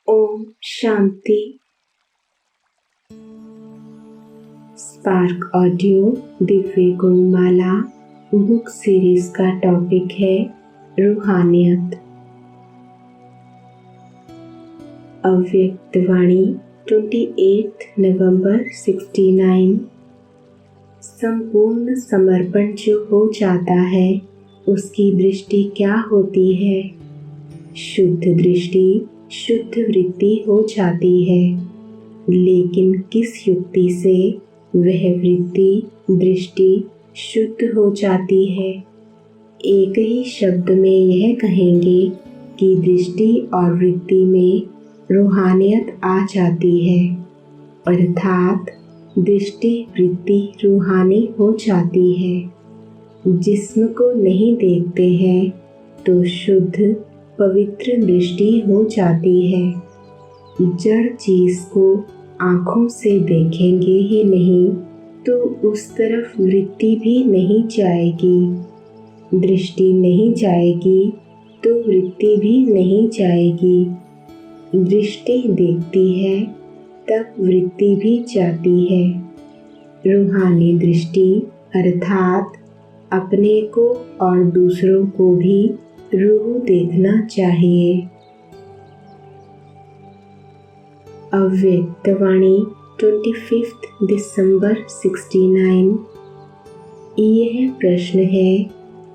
Om Shanti. Spark audio Divya Gunmala book series का topic है रूहानियत। अव्यक्त वाणी 28 नवंबर 69। संपूर्ण समर्पण जो हो जाता है उसकी दृष्टि क्या होती है? शुद्ध दृष्टि शुद्ध वृत्ति हो जाती है, लेकिन किस युक्ति से वह वृत्ति दृष्टि शुद्ध हो जाती है? एक ही शब्द में यह कहेंगे कि दृष्टि और वृत्ति में रूहानियत आ जाती है, अर्थात दृष्टि वृत्ति रूहानी हो जाती है। जिस्म को नहीं देखते हैं तो शुद्ध पवित्र दृष्टि हो जाती है। जड़ चीज को आँखों से देखेंगे ही नहीं तो उस तरफ वृत्ति भी नहीं जाएगी। दृष्टि नहीं जाएगी तो वृत्ति भी नहीं जाएगी। दृष्टि देखती है तब वृत्ति भी जाती है। रूहानी दृष्टि अर्थात अपने को और दूसरों को भी रूह देखना चाहिए। अव्यक्त वाणी 25 दिसंबर 69। यह प्रश्न है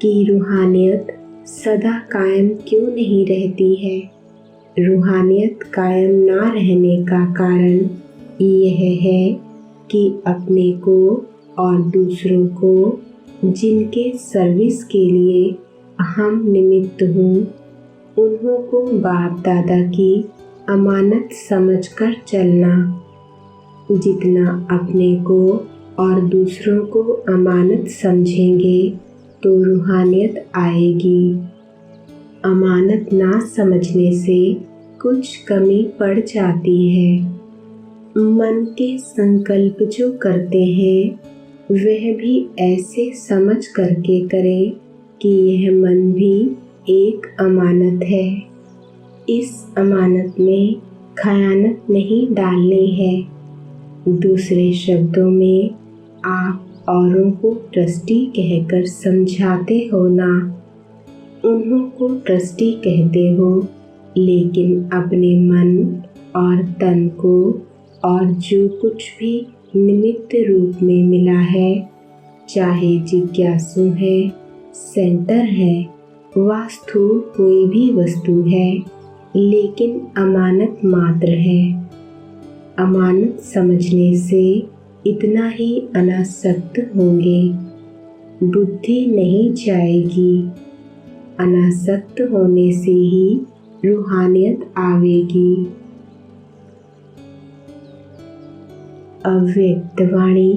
कि रूहानियत सदा कायम क्यों नहीं रहती है? रूहानियत कायम ना रहने का कारण यह है कि अपने को और दूसरों को जिनके सर्विस के लिए हम निमित्त हूँ उन्हों को बाप दादा की अमानत समझकर चलना। जितना अपने को और दूसरों को अमानत समझेंगे तो रूहानियत आएगी। अमानत ना समझने से कुछ कमी पड़ जाती है। मन के संकल्प जो करते हैं वह भी ऐसे समझ करके करें कि यह मन भी एक अमानत है। इस अमानत में खयानत नहीं डालनी है। दूसरे शब्दों में आप औरों को ट्रस्टी कहकर समझाते हो ना, उन्हों को ट्रस्टी कहते हो, लेकिन अपने मन और तन को और जो कुछ भी निमित्त रूप में मिला है, चाहे जिज्ञासु है, सेंटर है, वास्तु कोई भी वस्तु है, लेकिन अमानत मात्र है। अमानत समझने से इतना ही अनासक्त होंगे, बुद्धि नहीं जाएगी। अनासक्त होने से ही रूहानियत आवेगी। अव्यक्त वाणी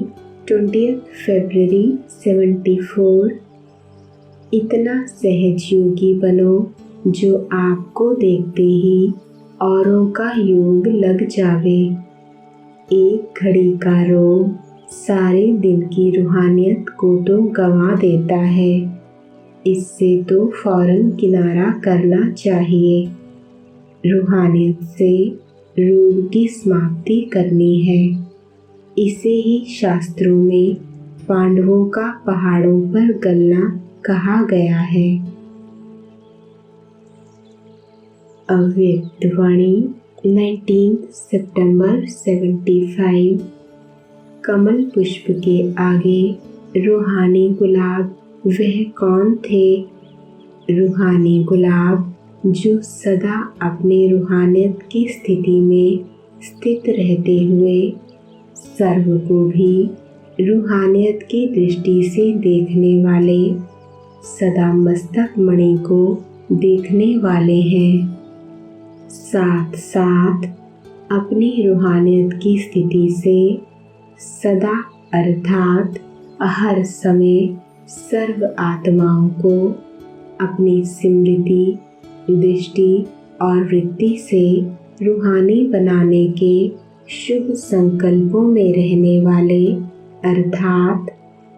20 फरवरी 74। इतना सहजयोगी बनो जो आपको देखते ही औरों का योग लग जावे। एक घड़ी का रोग सारे दिन की रूहानियत को तो गंवा देता है। इससे तो फौरन किनारा करना चाहिए। रूहानियत से रोग की समाप्ति करनी है। इसे ही शास्त्रों में पांडवों का पहाड़ों पर गलना कहा गया है। अव्यक्त वाणी 19 सितंबर 75। कमल पुष्प के आगे रूहानी गुलाब वह कौन थे? रूहानी गुलाब जो सदा अपने रूहानियत की स्थिति में स्थित रहते हुए सर्व को भी रूहानियत की दृष्टि से देखने वाले, सदा मस्तक मणि को देखने वाले हैं। साथ साथ अपनी रूहानियत की स्थिति से सदा अर्थात हर समय सर्व आत्माओं को अपनी स्मृति, दृष्टि और वृत्ति से रूहानी बनाने के शुभ संकल्पों में रहने वाले, अर्थात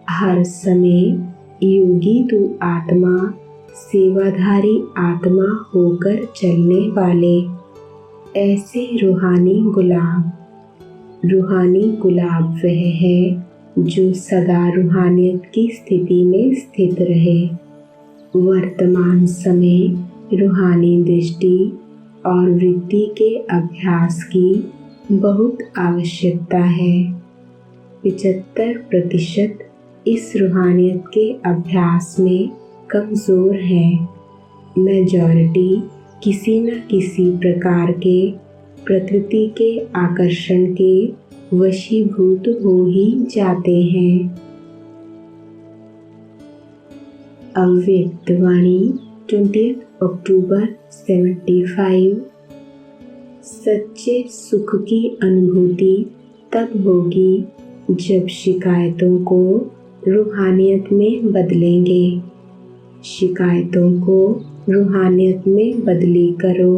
हर समय योगी तू आत्मा सेवाधारी आत्मा होकर चलने वाले, ऐसे रूहानी गुलाब वह है जो सदा रूहानियत की स्थिति में स्थित रहे। वर्तमान समय रूहानी दृष्टि और वृत्ति के अभ्यास की बहुत आवश्यकता है। 75% इस रूहानियत के अभ्यास में कमज़ोर हैं। मेजॉरिटी किसी न किसी प्रकार के प्रकृति के आकर्षण के वशीभूत हो ही जाते हैं। अव्यक्त वाणी 20 अक्टूबर 75। सच्चे सुख की अनुभूति तब होगी जब शिकायतों को रूहानियत में बदलेंगे। शिकायतों को रूहानियत में बदली करो,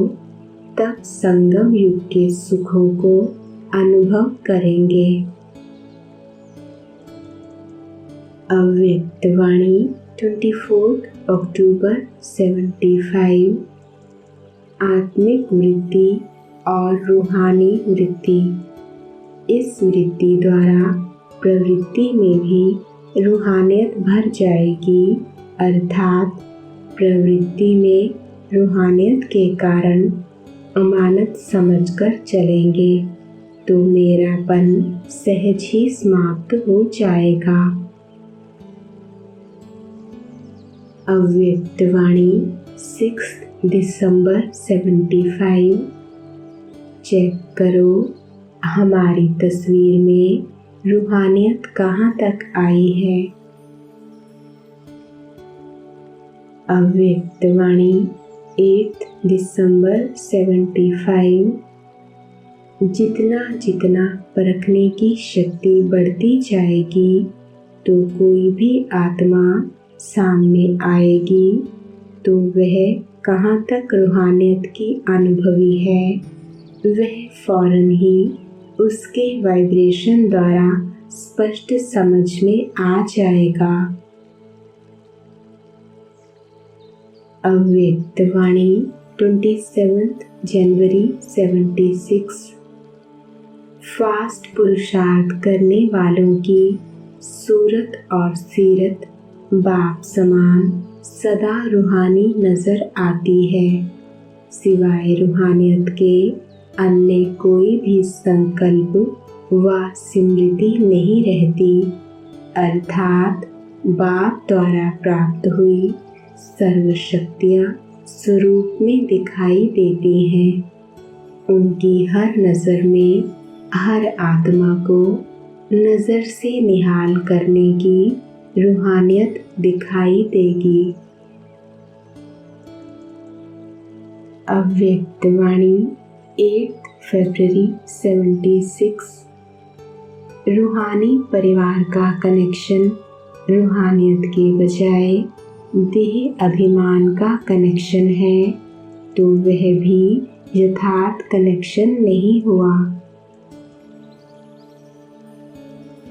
तब संगम युग के सुखों को अनुभव करेंगे। अव्यक्त वाणी 24 अक्टूबर 75। आत्मिक वृत्ति और रूहानी वृत्ति। इस वृत्ति द्वारा प्रवृत्ति में भी रूहानियत भर जाएगी, अर्थात प्रवृत्ति में रूहानियत के कारण अमानत समझकर चलेंगे तो मेरापन सहज ही समाप्त हो जाएगा। अव्यक्त वाणी 6 दिसंबर 75। चेक करो हमारी तस्वीर में रूहानियत कहाँ तक आई है। अव्यक्त वाणी 8 दिसंबर 75। जितना परखने की शक्ति बढ़ती जाएगी तो कोई भी आत्मा सामने आएगी तो वह कहाँ तक रूहानियत की अनुभवी है, वह फौरन ही उसके वाइब्रेशन द्वारा स्पष्ट समझ में आ जाएगा। अव्यक्त वाणी 27 जनवरी 76। फास्ट पुरुषार्थ करने वालों की सूरत और सीरत बाप समान सदा रूहानी नजर आती है। सिवाय रूहानियत के अन्य कोई भी संकल्प व स्मृति नहीं रहती, अर्थात बाप द्वारा प्राप्त हुई सर्वशक्तियाँ स्वरूप में दिखाई देती हैं। उनकी हर नज़र में हर आत्मा को नज़र से निहाल करने की रूहानियत दिखाई देगी। अव्यक्त वाणी 8 फरवरी 76। रूहानी परिवार का कनेक्शन रूहानियत के बजाय देह अभिमान का कनेक्शन है तो वह भी यथार्थ कनेक्शन नहीं हुआ।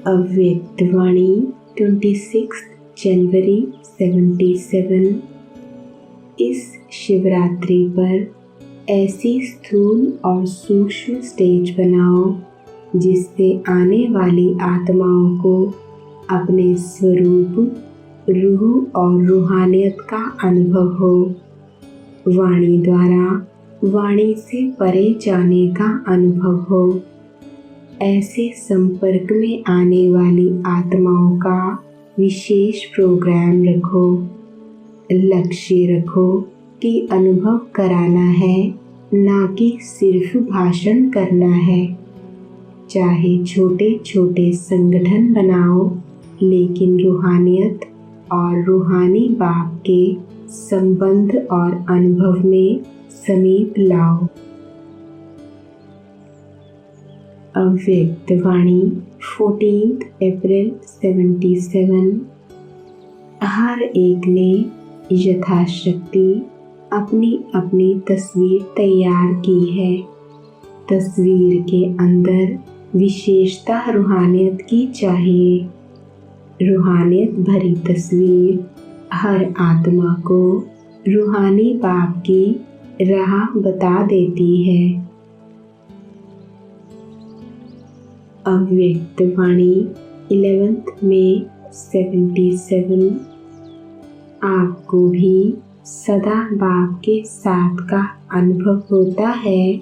अव्यक्त वाणी 26 जनवरी 77। इस शिवरात्रि पर ऐसी स्थूल और सूक्ष्म स्टेज बनाओ जिससे आने वाली आत्माओं को अपने स्वरूप, रूह और रूहानियत का अनुभव हो। वाणी द्वारा वाणी से परे जाने का अनुभव हो। ऐसे संपर्क में आने वाली आत्माओं का विशेष प्रोग्राम रखो। लक्ष्य रखो कि अनुभव कराना है, ना कि सिर्फ भाषण करना है। चाहे छोटे छोटे संगठन बनाओ, लेकिन रूहानियत और रूहानी बाप के संबंध और अनुभव में समीप लाओ। अव्यक्त वाणी 14 अप्रैल 77। हर एक ने यथाशक्ति अपनी अपनी तस्वीर तैयार की है। तस्वीर के अंदर विशेषता रूहानियत की चाहिए। रूहानियत भरी तस्वीर हर आत्मा को रूहानी बाप की राह बता देती है। अव्यक्त वाणी 11th में 77। आपको भी सदा बाप के साथ का अनुभव होता है।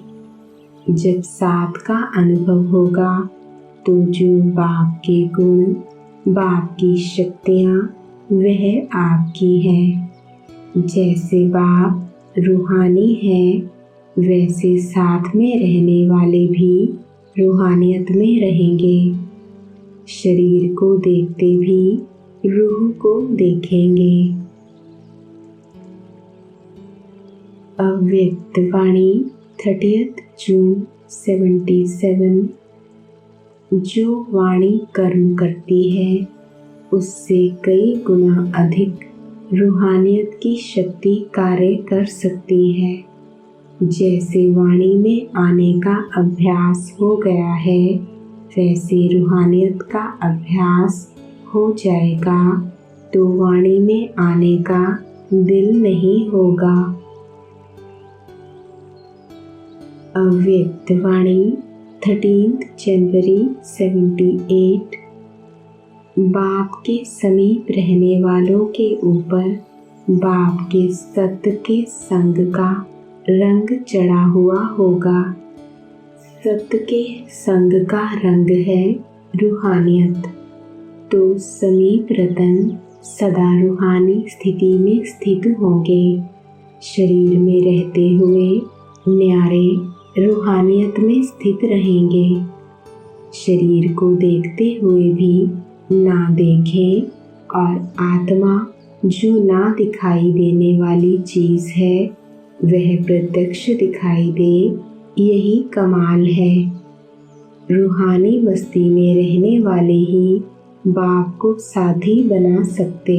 जब साथ का अनुभव होगा तो जो बाप के गुण, बाप की शक्तियाँ वह आपकी हैं। जैसे बाप रूहानी हैं, वैसे साथ में रहने वाले भी रूहानियत में रहेंगे। शरीर को देखते भी रूह को देखेंगे। अव्यक्त वाणी 30th जून 77। जो वाणी कर्म करती है उससे कई गुना अधिक रूहानियत की शक्ति कार्य कर सकती है। जैसे वाणी में आने का अभ्यास हो गया है, वैसे रूहानियत का अभ्यास हो जाएगा तो वाणी में आने का दिल नहीं होगा। अव्यक्त वाणी 13th जनवरी 78। बाप के समीप रहने वालों के ऊपर बाप के सत्य के संग का रंग चढ़ा हुआ होगा। सत्य के संग का रंग है रूहानियत। तो समीप रतन सदा रूहानी स्थिति में स्थित होंगे। शरीर में रहते हुए न्यारे रूहानियत में स्थित रहेंगे। शरीर को देखते हुए भी ना देखें और आत्मा जो ना दिखाई देने वाली चीज़ है वह प्रत्यक्ष दिखाई दे, यही कमाल है। रूहानी मस्ती में रहने वाले ही बाप को साथी बना सकते,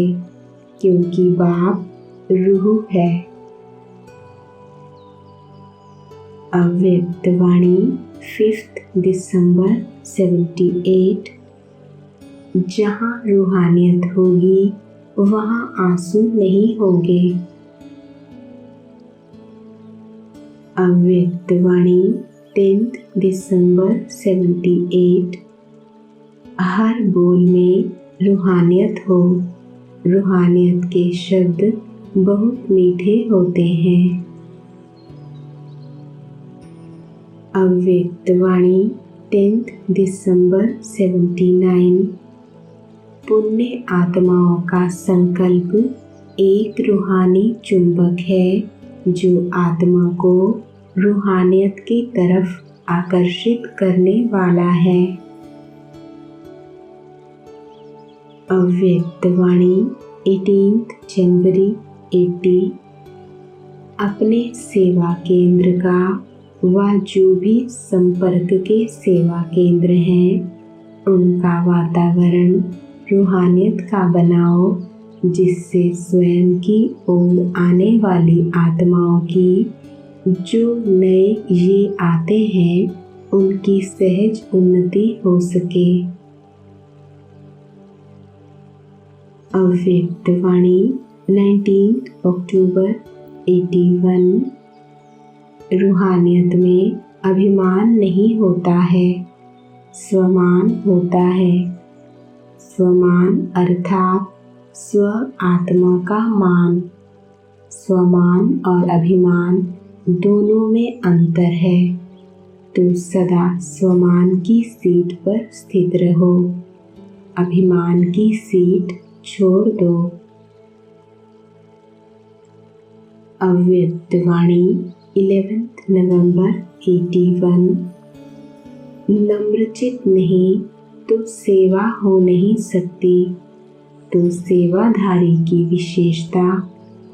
क्योंकि बाप रूह है। अव्यक्त वाणी 5th दिसंबर 78। जहाँ रूहानियत होगी वहाँ आंसू नहीं होंगे। अव्यक्त वाणी 10th दिसंबर 78। हर बोल में रूहानियत हो। रूहानियत के शब्द बहुत मीठे होते हैं। अव्यक्त वाणी 10th दिसंबर 79। पुण्य आत्माओं का संकल्प एक रूहानी चुंबक है जो आत्मा को रूहानियत की तरफ आकर्षित करने वाला है। अव्यक्त वाणी 18th जनवरी 80। अपने सेवा केंद्र का व जो भी संपर्क के सेवा केंद्र हैं उनका वातावरण रूहानियत का बनाओ, जिससे स्वयं की ओर आने वाली आत्माओं की जो नए ये आते हैं उनकी सहज उन्नति हो सके। अव्यक्त वाणी 19 अक्टूबर 81। रूहानियत में अभिमान नहीं होता है, स्वमान होता है। स्वमान अर्थात स्व आत्मा का मान। स्वमान और अभिमान दोनों में अंतर है, तो सदा स्वमान की सीट पर स्थित रहो, अभिमान की सीट छोड़ दो। अव्यक्त वाणी 11th नवंबर 81। नम्रचित नहीं तो सेवा हो नहीं सकती, तो सेवाधारी की विशेषता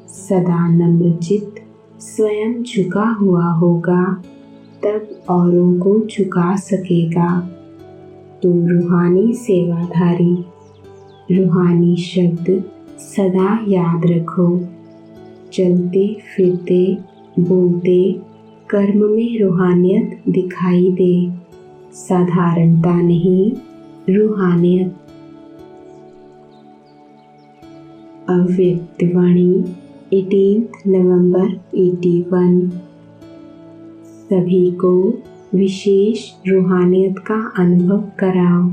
सदा नम्रचित स्वयं झुका हुआ होगा, तब औरों को झुका सकेगा। तो रूहानी सेवाधारी, रूहानी शब्द सदा याद रखो। चलते फिरते बोलते कर्म में रूहानियत दिखाई दे, साधारणता नहीं रूहानियत। अव्यक्त वाणी 18 नवंबर 81। सभी को विशेष रूहानियत का अनुभव कराओ।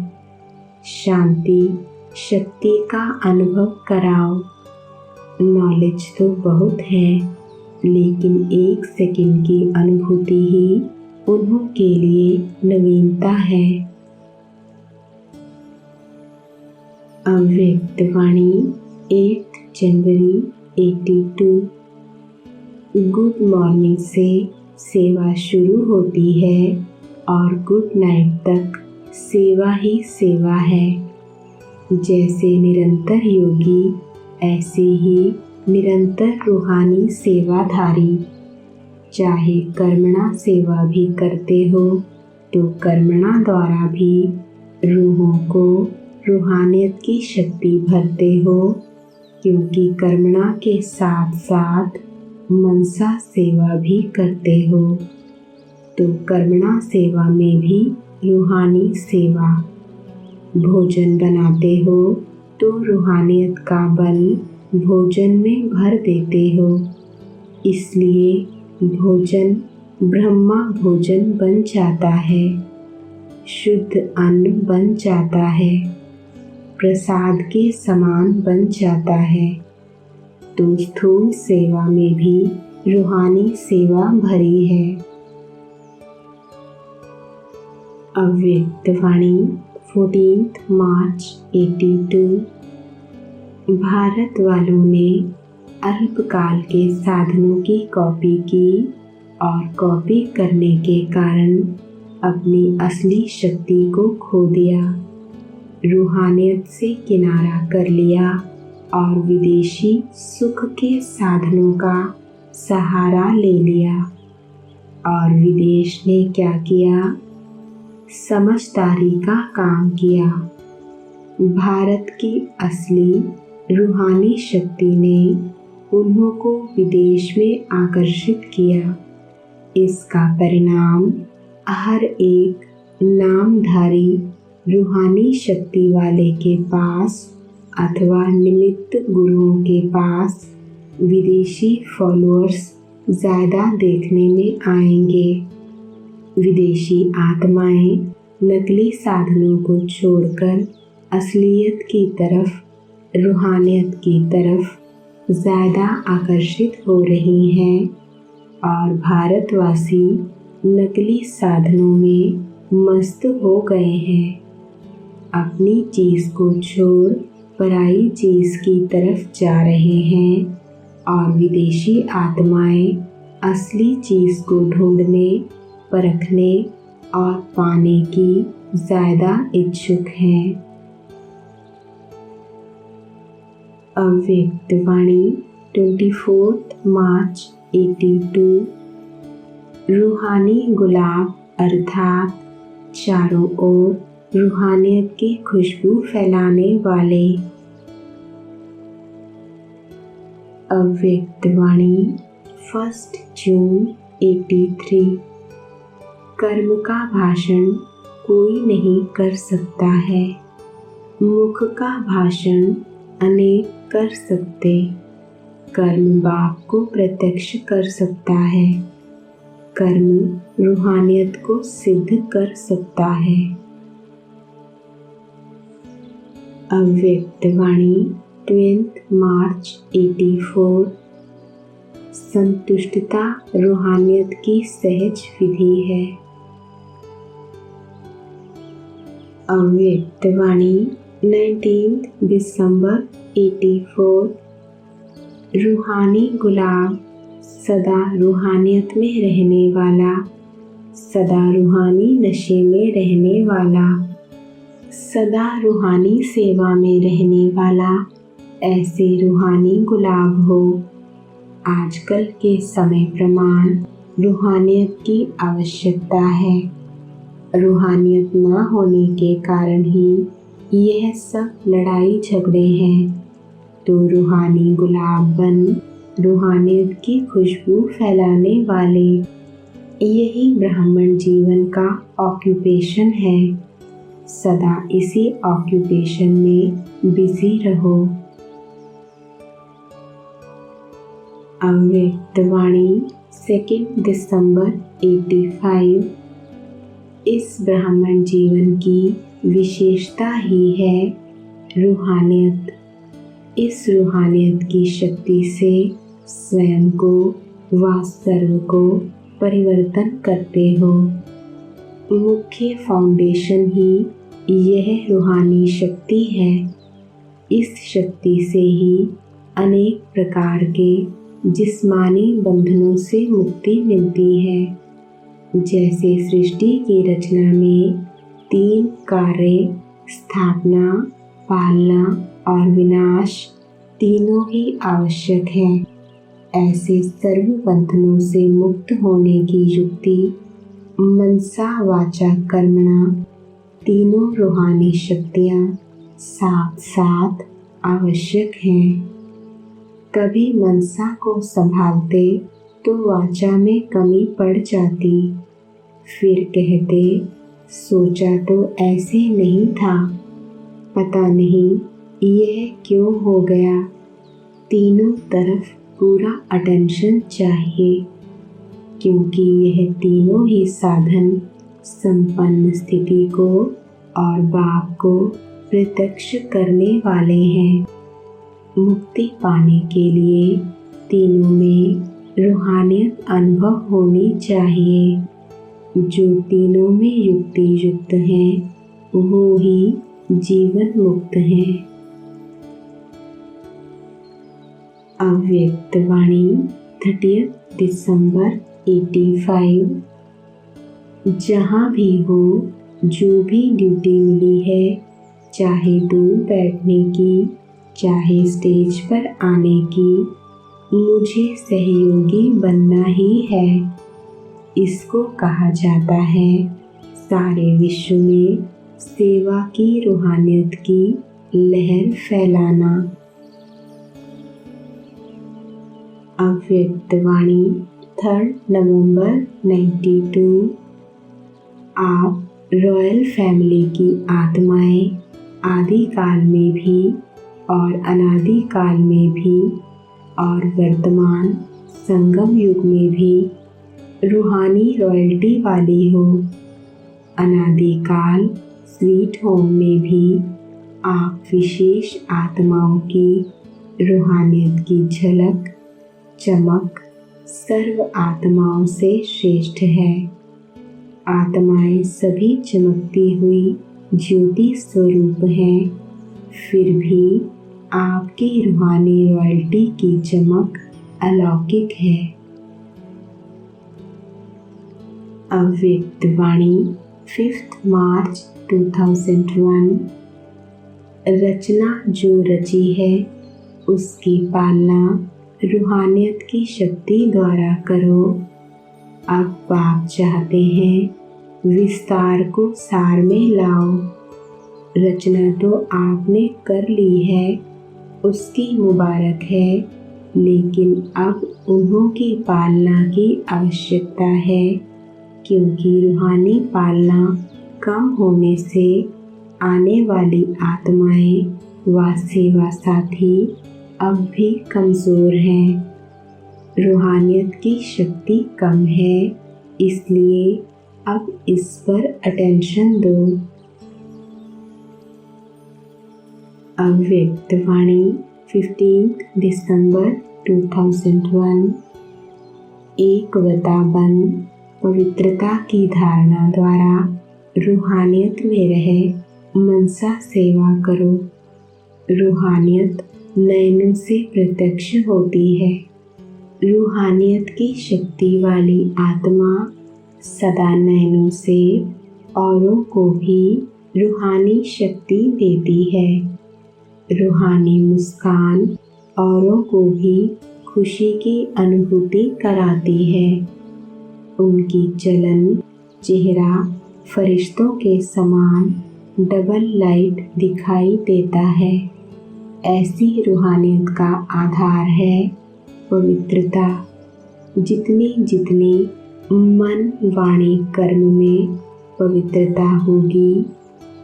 शांति शक्ति का अनुभव कराओ। नॉलेज तो बहुत है, लेकिन 1 सेकंड की अनुभूति ही उन्हों के लिए नवीनता है। अव्यक्त वाणी 8 जनवरी 82। गुड मॉर्निंग से सेवा शुरू होती है और गुड नाइट तक सेवा ही सेवा है। जैसे निरंतर योगी, ऐसे ही निरंतर रूहानी सेवाधारी। चाहे कर्मणा सेवा भी करते हो तो कर्मणा द्वारा भी रूहों को रूहानियत की शक्ति भरते हो, क्योंकि कर्मणा के साथ साथ मनसा सेवा भी करते हो। तो कर्मणा सेवा में भी रूहानी सेवा। भोजन बनाते हो तो रूहानियत का बल भोजन में भर देते हो, इसलिए भोजन ब्रह्मा भोजन बन जाता है, शुद्ध अन्न बन जाता है, प्रसाद के समान बन जाता है। तो स्थूल सेवा में भी रूहानी सेवा भरी है। अव्यक्त वाणी 14 मार्च 82। भारत वालों ने अल्पकाल के साधनों की कॉपी की और कॉपी करने के कारण अपनी असली शक्ति को खो दिया, रूहानियत से किनारा कर लिया और विदेशी सुख के साधनों का सहारा ले लिया। और विदेश ने क्या किया? समझदारी का काम किया। भारत की असली रूहानी शक्ति ने उन्हों को विदेश में आकर्षित किया। इसका परिणाम हर एक नामधारी रूहानी शक्ति वाले के पास अथवा निमित्त गुरुओं के पास विदेशी फॉलोअर्स ज़्यादा देखने में आएंगे। विदेशी आत्माएं नकली साधनों को छोड़कर असलियत की तरफ, रूहानियत की तरफ ज़्यादा आकर्षित हो रही हैं और भारतवासी नकली साधनों में मस्त हो गए हैं। अपनी चीज़ को छोड़ पराई चीज़ की तरफ जा रहे हैं और विदेशी आत्माएं असली चीज़ को ढूंढने, परखने और पाने की ज़्यादा इच्छुक हैं। अव्यक्त वाणी 24 मार्च 82। रूहानी गुलाब अर्थात चारों ओर रूहानियत की खुशबू फैलाने वाले। अव्यक्त वाणी 1 जून 83। कर्म का भाषण कोई नहीं कर सकता है, मुख का भाषण अनेक कर सकते। कर्म बाप को प्रत्यक्ष कर सकता है, कर्म रूहानियत को सिद्ध कर सकता है। अव्यक्त वाणी 20 मार्च 84। संतुष्टता रूहानियत की सहज विधि है। अव्यक्त वाणी 19 दिसंबर 84। रूहानी गुलाब सदा रूहानियत में रहने वाला, सदा रूहानी नशे में रहने वाला, सदा रूहानी सेवा में रहने वाला ऐसे रूहानी गुलाब हो। आजकल के समय प्रमाण रूहानियत की आवश्यकता है। रूहानियत न होने के कारण ही यह सब लड़ाई झगड़े हैं। तो रूहानी गुलाब बन रूहानियत की खुशबू फैलाने वाले, यही ब्राह्मण जीवन का ऑक्यूपेशन है। सदा इसी ऑक्यूपेशन में बिजी रहो। अव्यक्त वाणी 2 दिसंबर 85। इस ब्राह्मण जीवन की विशेषता ही है रूहानियत। इस रूहानियत की शक्ति से स्वयं को व सर्व को परिवर्तन करते हो। मुख्य फाउंडेशन ही यह रूहानी शक्ति है। इस शक्ति से ही अनेक प्रकार के जिस्मानी बंधनों से मुक्ति मिलती है। जैसे सृष्टि की रचना में 3 कार्य स्थापना, पालना और विनाश तीनों ही आवश्यक हैं। ऐसे सर्व बंधनों से मुक्त होने की युक्ति मनसा वाचा कर्मणा तीनों रूहानी शक्तियाँ साथ साथ आवश्यक हैं। कभी मनसा को संभालते तो वाचा में कमी पड़ जाती, फिर कहते सोचा तो ऐसे नहीं था, पता नहीं यह क्यों हो गया। तीनों तरफ पूरा अटेंशन चाहिए, क्योंकि यह तीनों ही साधन संपन्न स्थिति को और बाप को प्रत्यक्ष करने वाले हैं। मुक्ति पाने के लिए तीनों में रूहानियत अनुभव होनी चाहिए। जो तीनों में युक्ति युक्त हैं वो ही जीवन मुक्त हैं। अव्यक्त वाणी 30 दिसंबर 85। जहाँ भी हो, जो भी ड्यूटी मिली है, चाहे दूर बैठने की, चाहे स्टेज पर आने की, मुझे सहयोगी बनना ही है। इसको कहा जाता है सारे विश्व में सेवा की रूहानियत की लहर फैलाना। अव्यक्त वाणी 3 नवंबर 92। आप रॉयल फैमिली की आत्माएं आदि काल में भी और अनादि काल में भी और वर्तमान संगम युग में भी रूहानी रॉयल्टी वाली हो। अनादि काल स्वीट होम में भी आप विशेष आत्माओं की रूहानियत की झलक चमक सर्व आत्माओं से श्रेष्ठ है। आत्माएं सभी चमकती हुई ज्योति स्वरूप हैं, फिर भी आपकी रूहानी रॉयल्टी की चमक अलौकिक है। अव्यक्त वाणी 5 मार्च 2001। रचना जो रची है उसकी पालना रूहानियत की शक्ति द्वारा करो। अब बाप चाहते हैं विस्तार को सार में लाओ। रचना तो आपने कर ली है, उसकी मुबारक है, लेकिन अब उन्हों की पालना की आवश्यकता है, क्योंकि रूहानी पालना कम होने से आने वाली आत्माएं व सेवा साथी अब भी कमज़ोर हैं। रूहानियत की शक्ति कम है, इसलिए अब इस पर अटेंशन दो। अव्यक्त वाणी 15 दिसंबर 2001। एक वताबन पवित्रता की धारणा द्वारा रूहानियत में रहे मनसा सेवा करो। रूहानियत नयनों से प्रत्यक्ष होती है। रूहानियत की शक्ति वाली आत्मा सदा नयनों से औरों को भी रूहानी शक्ति देती है। रूहानी मुस्कान औरों को भी खुशी की अनुभूति कराती है। उनकी चलन चेहरा फरिश्तों के समान डबल लाइट दिखाई देता है। ऐसी रूहानियत का आधार है पवित्रता। जितनी जितनी मन वाणी कर्म में पवित्रता होगी,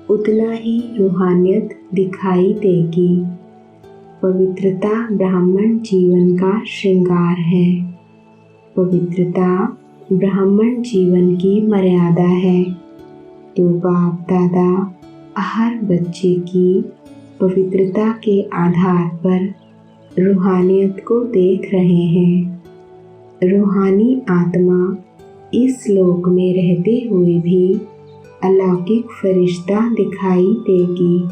उतना ही रूहानियत दिखाई देगी। पवित्रता ब्राह्मण जीवन का श्रृंगार है। पवित्रता ब्राह्मण जीवन की मर्यादा है। तो बाप दादा हर बच्चे की पवित्रता के आधार पर रूहानियत को देख रहे हैं। रूहानी आत्मा इस लोक में रहते हुए भी अलौकिक फरिश्ता दिखाई देगी।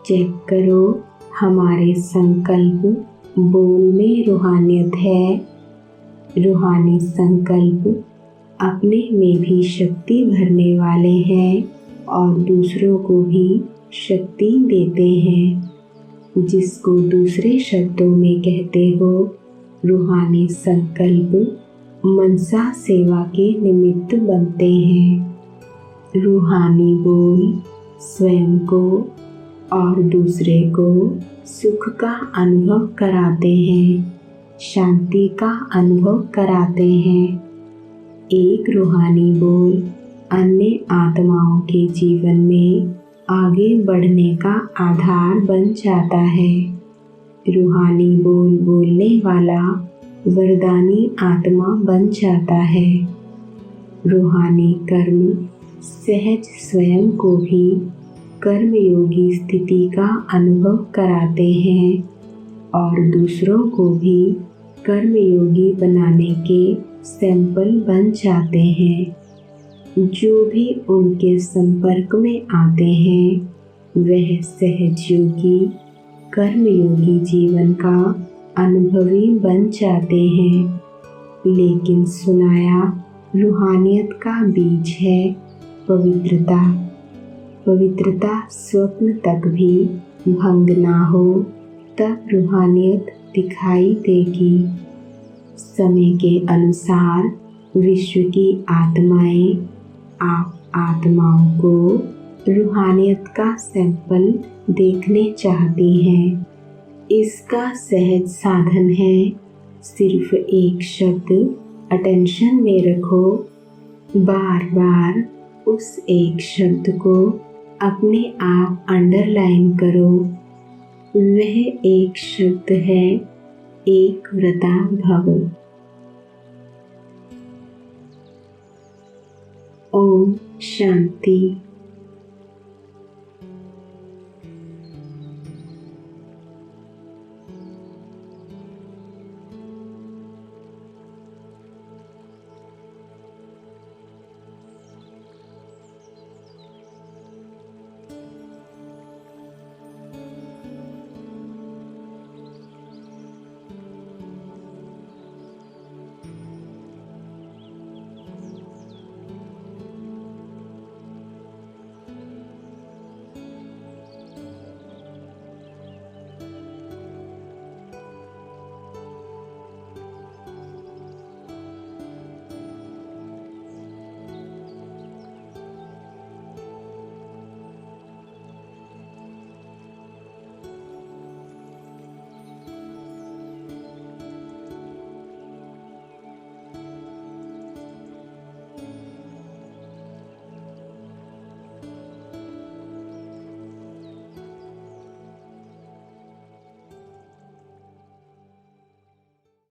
चेक करो, हमारे संकल्प बोल में रूहानियत है। रूहानी संकल्प अपने में भी शक्ति भरने वाले हैं और दूसरों को भी शक्ति देते हैं, जिसको दूसरे शब्दों में कहते हो रूहानी संकल्प मनसा सेवा के निमित्त बनते हैं। रूहानी बोल स्वयं को और दूसरे को सुख का अनुभव कराते हैं, शांति का अनुभव कराते हैं। एक रूहानी बोल अन्य आत्माओं के जीवन में आगे बढ़ने का आधार बन जाता है। रूहानी बोल बोलने वाला वरदानी आत्मा बन जाता है। रूहानी कर्म सहज स्वयं को भी कर्मयोगी स्थिति का अनुभव कराते हैं और दूसरों को भी कर्मयोगी बनाने के सैंपल बन जाते हैं। जो भी उनके संपर्क में आते हैं वह सहजयोगी कर्मयोगी जीवन का अनुभवी बन जाते हैं। लेकिन सुनाया रूहानियत का बीज है पवित्रता। पवित्रता स्वप्न तक भी भंग ना हो तब रूहानियत दिखाई देगी। समय के अनुसार विश्व की आत्माएं आप आत्माओं को रूहानियत का सैंपल देखने चाहती हैं। इसका सहज साधन है, सिर्फ एक शब्द अटेंशन में रखो। बार बार उस एक शब्द को अपने आप अंडरलाइन करो। वह एक शब्द है एक व्रता भव। ओम शांति।